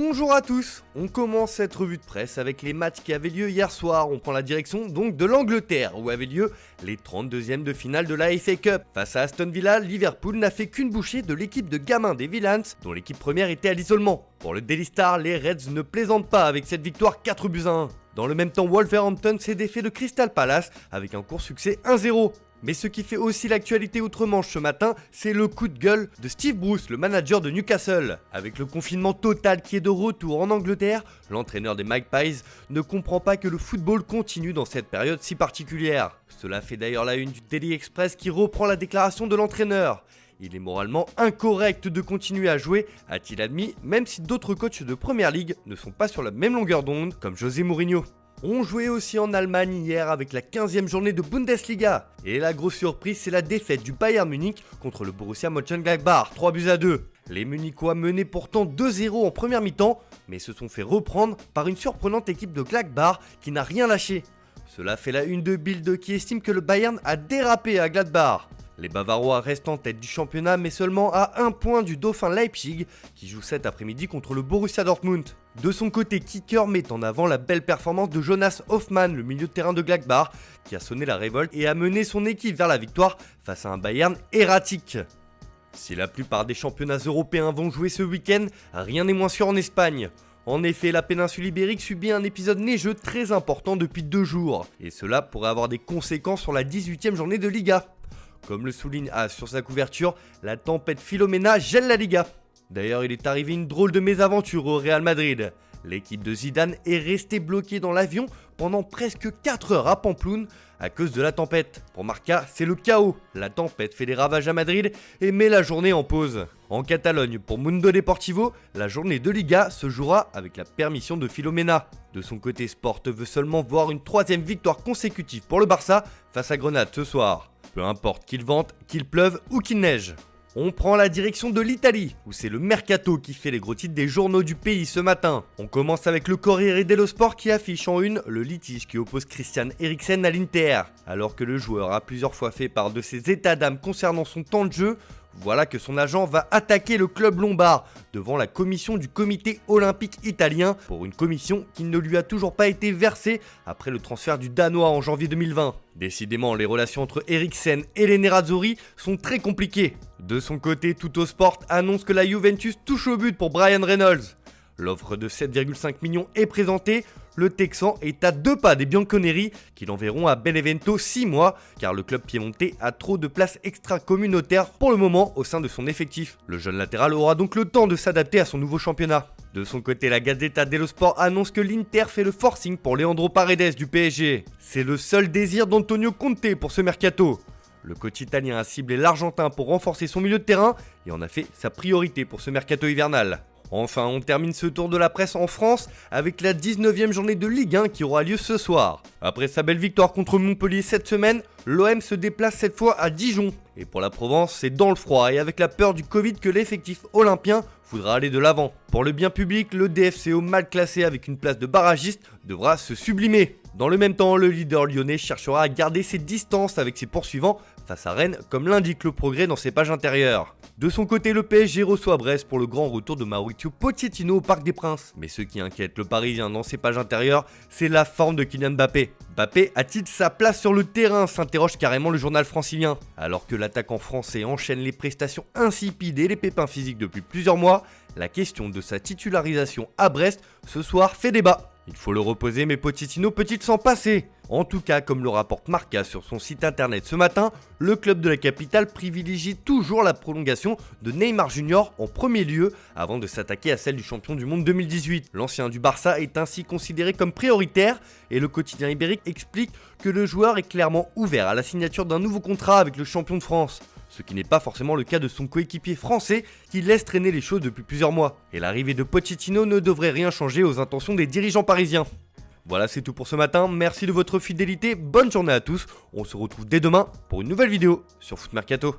Bonjour à tous, on commence cette revue de presse avec les matchs qui avaient lieu hier soir. On prend la direction donc de l'Angleterre où avaient lieu les 32e de finale de la FA Cup. Face à Aston Villa, Liverpool n'a fait qu'une bouchée de l'équipe de gamins des Villains dont l'équipe première était à l'isolement. Pour le Daily Star, les Reds ne plaisantent pas avec cette victoire 4-1. Dans le même temps, Wolverhampton s'est défait de Crystal Palace avec un court succès 1-0. Mais ce qui fait aussi l'actualité outre-Manche ce matin, c'est le coup de gueule de Steve Bruce, le manager de Newcastle. Avec le confinement total qui est de retour en Angleterre, l'entraîneur des Magpies ne comprend pas que le football continue dans cette période si particulière. Cela fait d'ailleurs la une du Daily Express qui reprend la déclaration de l'entraîneur. Il est moralement incorrect de continuer à jouer, a-t-il admis, même si d'autres coachs de Première Ligue ne sont pas sur la même longueur d'onde, comme José Mourinho. On jouait aussi en Allemagne hier avec la 15e journée de Bundesliga. Et la grosse surprise, c'est la défaite du Bayern Munich contre le Borussia Mönchengladbach, 3-2. Les Munichois menaient pourtant 2-0 en première mi-temps, mais se sont fait reprendre par une surprenante équipe de Gladbach qui n'a rien lâché. Cela fait la une de Bild qui estime que le Bayern a dérapé à Gladbach. Les Bavarois restent en tête du championnat mais seulement à 1 point du dauphin Leipzig qui joue cet après-midi contre le Borussia Dortmund. De son côté, Kicker met en avant la belle performance de Jonas Hoffmann, le milieu de terrain de Gladbach, qui a sonné la révolte et a mené son équipe vers la victoire face à un Bayern erratique. Si la plupart des championnats européens vont jouer ce week-end, rien n'est moins sûr en Espagne. En effet, la péninsule ibérique subit un épisode neigeux très important depuis 2 jours, et cela pourrait avoir des conséquences sur la 18e journée de Liga. Comme le souligne AS sur sa couverture, la tempête Filomena gèle la Liga. D'ailleurs, il est arrivé une drôle de mésaventure au Real Madrid. L'équipe de Zidane est restée bloquée dans l'avion pendant presque 4 heures à Pampelune à cause de la tempête. Pour Marca, c'est le chaos. La tempête fait des ravages à Madrid et met la journée en pause. En Catalogne, pour Mundo Deportivo, la journée de Liga se jouera avec la permission de Filomena. De son côté, Sport veut seulement voir une 3e victoire consécutive pour le Barça face à Grenade ce soir. Peu importe qu'il vente, qu'il pleuve ou qu'il neige. On prend la direction de l'Italie, où c'est le Mercato qui fait les gros titres des journaux du pays ce matin. On commence avec le Corriere dello Sport qui affiche en une le litige qui oppose Christian Eriksen à l'Inter. Alors que le joueur a plusieurs fois fait part de ses états d'âme concernant son temps de jeu, voilà que son agent va attaquer le club lombard devant la commission du comité olympique italien pour une commission qui ne lui a toujours pas été versée après le transfert du Danois en janvier 2020. Décidément, les relations entre Eriksen et les Nerazzurri sont très compliquées. De son côté, Tuttosport annonce que la Juventus touche au but pour Brian Reynolds. L'offre de 7,5 millions est présentée. Le Texan est à 2 pas des Bianconeri qui l'enverront à Benevento 6 mois car le club piémontais a trop de places extra-communautaires pour le moment au sein de son effectif. Le jeune latéral aura donc le temps de s'adapter à son nouveau championnat. De son côté, la Gazzetta dello Sport annonce que l'Inter fait le forcing pour Leandro Paredes du PSG. C'est le seul désir d'Antonio Conte pour ce mercato. Le coach italien a ciblé l'Argentin pour renforcer son milieu de terrain et en a fait sa priorité pour ce mercato hivernal. Enfin, on termine ce tour de la presse en France avec la 19e journée de Ligue 1 qui aura lieu ce soir. Après sa belle victoire contre Montpellier cette semaine, l'OM se déplace cette fois à Dijon. Et pour la Provence, c'est dans le froid et avec la peur du Covid que l'effectif olympien voudra aller de l'avant. Pour le bien public, le DFCO mal classé avec une place de barragiste devra se sublimer. Dans le même temps, le leader lyonnais cherchera à garder ses distances avec ses poursuivants face à Rennes, comme l'indique le progrès dans ses pages intérieures. De son côté, le PSG reçoit Brest pour le grand retour de Mauricio Pochettino au Parc des Princes. Mais ce qui inquiète le Parisien dans ses pages intérieures, c'est la forme de Kylian Mbappé. Mbappé a-t-il sa place sur le terrain, s'interroge carrément le journal francilien. Alors que l'attaquant français enchaîne les prestations insipides et les pépins physiques depuis plusieurs mois, la question de sa titularisation à Brest ce soir fait débat. Il faut le reposer, mais Pochettino peut-il s'en passer? En tout cas, comme le rapporte Marca sur son site internet ce matin, le club de la capitale privilégie toujours la prolongation de Neymar Junior en premier lieu avant de s'attaquer à celle du champion du monde 2018. L'ancien du Barça est ainsi considéré comme prioritaire et le quotidien ibérique explique que le joueur est clairement ouvert à la signature d'un nouveau contrat avec le champion de France. Ce qui n'est pas forcément le cas de son coéquipier français qui laisse traîner les choses depuis plusieurs mois. Et l'arrivée de Pochettino ne devrait rien changer aux intentions des dirigeants parisiens. Voilà, c'est tout pour ce matin, merci de votre fidélité, bonne journée à tous, on se retrouve dès demain pour une nouvelle vidéo sur Foot Mercato.